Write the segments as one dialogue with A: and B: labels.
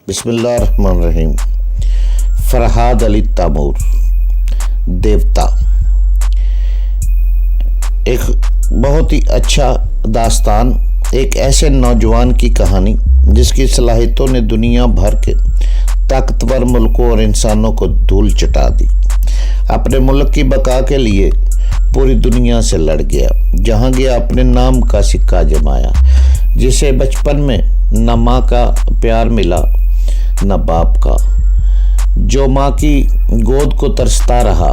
A: بسم اللہ الرحمن الرحیم۔ فرحاد علی تیمور، دیوتا، ایک بہت ہی اچھا داستان، ایک ایسے نوجوان کی کہانی جس کی صلاحیتوں نے دنیا بھر کے طاقتور ملکوں اور انسانوں کو دھول چٹا دی۔ اپنے ملک کی بقا کے لیے پوری دنیا سے لڑ گیا، جہاں گیا اپنے نام کا سکہ جمایا، جسے بچپن میں نہ ماں کا پیار ملا نہ باپ کا، جو ماں کی گود کو ترستا رہا،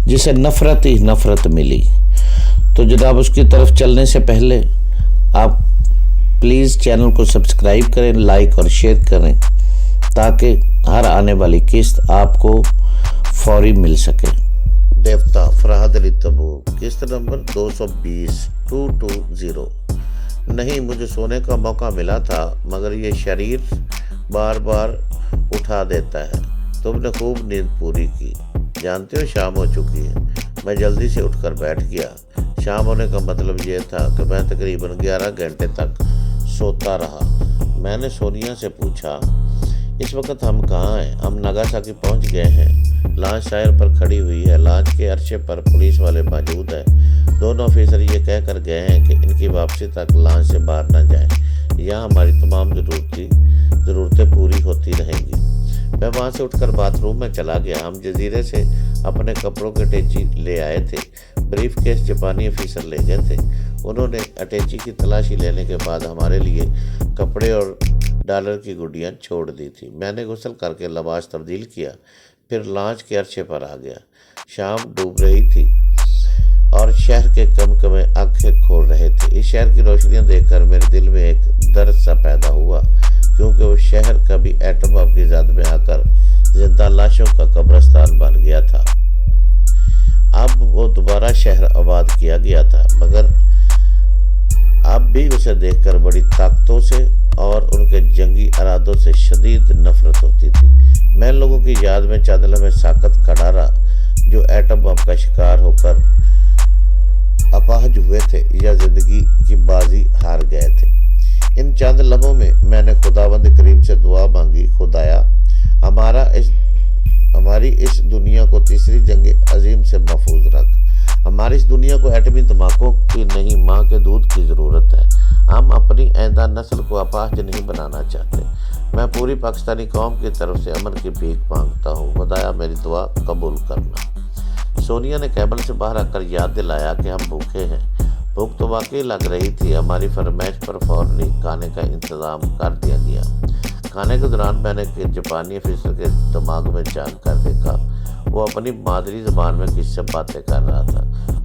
A: جسے نفرت ہی نفرت ملی۔ تو جناب اس کی طرف چلنے سے پہلے آپ پلیز چینل کو سبسکرائب کریں، لائک اور شیئر کریں تاکہ ہر آنے والی قسط آپ کو فوری مل سکے۔ دیوتا فرحاد علی تیمور، قسط نمبر 220 نہیں مجھے سونے کا موقع ملا تھا، مگر یہ شریر بار بار اٹھا دیتا ہے۔ تم نے خوب نیند پوری کی، جانتے ہو شام ہو چکی ہے۔ میں جلدی سے اٹھ کر بیٹھ گیا۔ شام ہونے کا مطلب یہ تھا کہ میں تقریباً 11 گھنٹے تک سوتا رہا۔ میں نے سونیا سے پوچھا، اس وقت ہم کہاں ہیں؟ ہم ناگاساکی پہنچ گئے ہیں۔ لانچ ساحل پر کھڑی ہوئی ہے، لانچ کے عرصے پر پولیس والے موجود ہیں۔ دونوں آفیسر یہ کہہ کر گئے ہیں کہ ان کی واپسی تک لانچ سے باہر نہ جائیں، یہاں ہماری تمام ضرورتیں پوری ہوتی رہیں گی۔ میں وہاں سے اٹھ کر باتھ روم میں چلا گیا۔ ہم جزیرے سے اپنے کپڑوں کے اٹیچی لے آئے تھے۔ بریف کیس جاپانی آفیسر لے گئے تھے۔ انہوں نے اٹیچی کی تلاشی لینے کے بعد ہمارے لیے کپڑے اور ڈالر کی گڈیاں چھوڑ دی تھی۔ میں نے غسل کر کے لباس تبدیل کیا، پھر لانچ کے عرصے پر آ گیا۔ شام ڈوب رہی تھی اور شہر کے کمکمے آنکھیں کھول رہے تھے۔ اس شہر کی روشنیاں دیکھ کر میرے دل میں ایک درد سا پیدا ہوا، کیونکہ وہ شہر کبھی ایٹم بم کی زد میں آ کر زندہ لاشوں کا قبرستان بن گیا تھا۔ اب وہ دوبارہ شہر آباد کیا گیا تھا، مگر اب بھی اسے دیکھ کر بڑی طاقتوں سے اور ان کے جنگی ارادوں سے شدید نفرت ہوتی تھی۔ میں لوگوں کی یاد میں چند لمحے ساکت کھڑا رہا جو ایٹم بم کا شکار ہو کر اپاہج ہوئے تھے یا زندگی کی بازی ہار گئے تھے۔ ان چند لمحوں میں میں نے خداوند کریم سے دعا مانگی، خدایا ہماری اس دنیا کو تیسری جنگ عظیم سے محفوظ رکھ۔ ہماری اس دنیا کو ایٹمی دھماکوں کی نہیں، ماں کے دودھ کی ضرورت ہے۔ ہم اپنی آئندہ نسل کو اپاہج نہیں بنانا چاہتے۔ میں پوری پاکستانی قوم کی طرف سے امن کی بھیک مانگتا ہوں، خدایا میری دعا قبول کرنا۔ سونیا نے کیبن سے باہر آ کر یاد دلایا کہ ہم بھوکے ہیں۔ بھوک تو واقعی لگ رہی تھی۔ ہماری فرمائش پر فوری کھانے کا انتظام کر دیا گیا۔ کھانے کے دوران میں نے جاپانی آفیسر کے دماغ میں جھانک کر دیکھا۔ وہ اپنی مادری زبان میں کس سے باتیں کر رہا تھا۔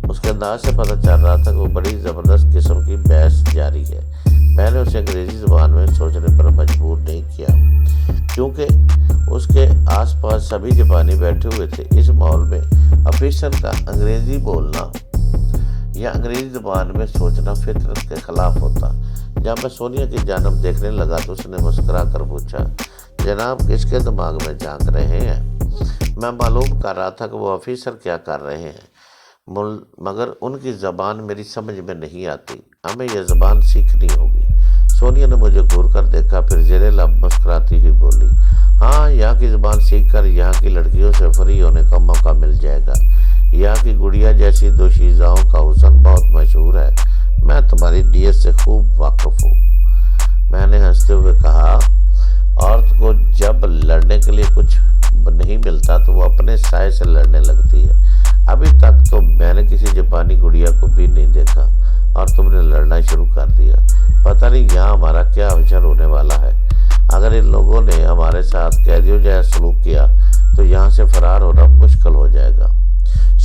A: اس کے انداز سے پتہ چل رہا تھا کہ وہ بڑی زبردست قسم کی بحث جاری ہے۔ میں نے اسے انگریزی زبان میں سوچنے پر مجبور نہیں کیا، کیونکہ اس کے آس پاس سبھی جاپانی بیٹھے ہوئے تھے۔ اس ماحول میں آفیسر کا انگریزی بولنا یا انگریزی زبان میں سوچنا فطرت کے خلاف ہوتا۔ جب میں سونیا کی جانب دیکھنے لگا تو اس نے مسکرا کر پوچھا، جناب کس کے دماغ میں جھانک رہے ہیں؟ میں معلوم کر رہا تھا کہ وہ آفیسر کیا کر رہے ہیں، مگر ان کی زبان میری سمجھ میں نہیں آتی۔ ہمیں یہ زبان سیکھنی ہوگی۔ سونیا نے مجھے گھور کر دیکھا، پھر زیر لب مسکراتی ہوئی بولی، ہاں یہاں کی زبان سیکھ کر یہاں کی لڑکیوں سے فری ہونے کا موقع مل جائے گا۔ یہاں کی گڑیا جیسی دو شیزاؤں کا حسن بہت مشہور ہے۔ میں تمہاری نیت سے خوب واقف ہوں۔ میں نے ہنستے ہوئے کہا، عورت کو جب لڑنے کے لیے کچھ نہیں ملتا تو وہ اپنے سائے سے لڑنے لگتی ہے۔ ابھی تک تو میں نے کسی جاپانی گڑیا کو بھی نہیں دیکھا اور تم نے لڑنا شروع کر دیا۔ پتہ نہیں یہاں ہمارا کیا حشر ہونے والا ہے۔ اگر ان لوگوں نے ہمارے ساتھ قیدیوں جیسا سلوک کیا تو یہاں سے فرار ہونا مشکل ہو جائے گا۔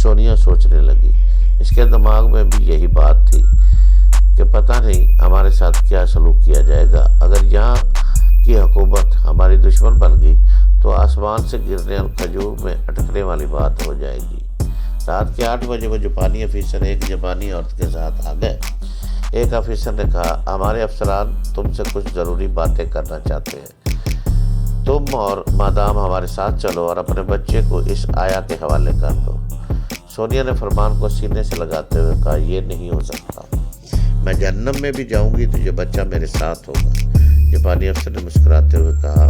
A: سونیا سوچنے لگی۔ اس کے دماغ میں بھی یہی بات تھی کہ پتہ نہیں ہمارے ساتھ کیا سلوک کیا جائے گا۔ اگر یہاں کی حکومت ہماری دشمن بن گئی تو آسمان سے گرنے اور کھجور میں اٹکنے والی بات ہو جائے گی۔ رات کے 8 بجے وہ جاپانی آفیسر ایک جاپانی عورت کے ساتھ آ گئے۔ ایک آفیسر نے کہا، ہمارے افسران تم سے کچھ ضروری باتیں کرنا چاہتے ہیں۔ تم اور مادام ہمارے ساتھ چلو اور اپنے بچے کو اس آیا کے حوالے کر دو۔ سونیا نے فرمان کو سینے سے لگاتے ہوئے کہا، یہ نہیں ہو سکتا۔ میں جہنم میں بھی جاؤں گی تو یہ بچہ میرے ساتھ ہوگا۔ جاپانی افسر نے مسکراتے ہوئے کہا،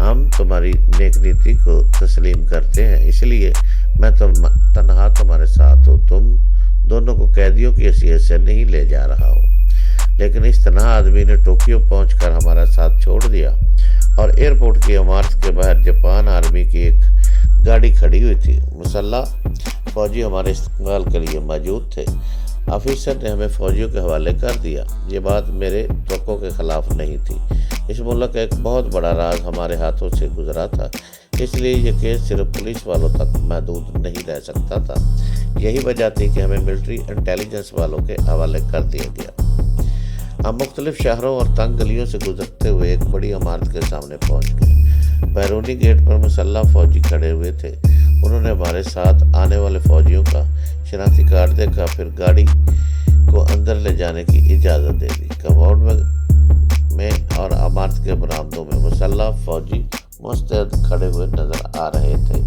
A: ہم تمہاری نیک نیتی کو تسلیم کرتے ہیں، اس لیے میں تنہا تمہارے ساتھ ہوں، تم دونوں کو قیدیوں کی حیثیت سے نہیں لے جا رہا ہوں۔ لیکن اس تنہا آدمی نے ٹوکیو پہنچ کر ہمارا ساتھ چھوڑ دیا اور ایئرپورٹ کی عمارت کے باہر جاپان آرمی کی ایک گاڑی کھڑی ہوئی تھی۔ مسلح فوجی ہمارے استقبال کے لیے موجود تھے۔ آفیسر نے ہمیں فوجیوں کے حوالے کر دیا۔ یہ بات میرے توقع کے خلاف نہیں تھی۔ اس ملک کا ایک بہت بڑا راز ہمارے ہاتھوں سے گزرا تھا، اس لیے یہ کیس صرف پولیس والوں تک محدود نہیں رہ سکتا تھا۔ یہی وجہ تھی کہ ہمیں ملٹری انٹیلیجنس والوں کے حوالے کر دیا گیا۔ ہم مختلف شہروں اور تنگ گلیوں سے گزرتے ہوئے ایک بڑی عمارت کے سامنے پہنچ گئے۔ بیرونی گیٹ پر مسلح فوجی کھڑے ہوئے تھے۔ انہوں نے ہمارے ساتھ آنے والے فوجیوں کا شناختی کارڈ دیکھا، پھر گاڑی کو اندر لے جانے کی اجازت دے دی۔ کمپاؤنڈ میں اور عمارت کے برآمدوں میں مسلح فوجی مستعد کھڑے ہوئے نظر آ رہے تھے۔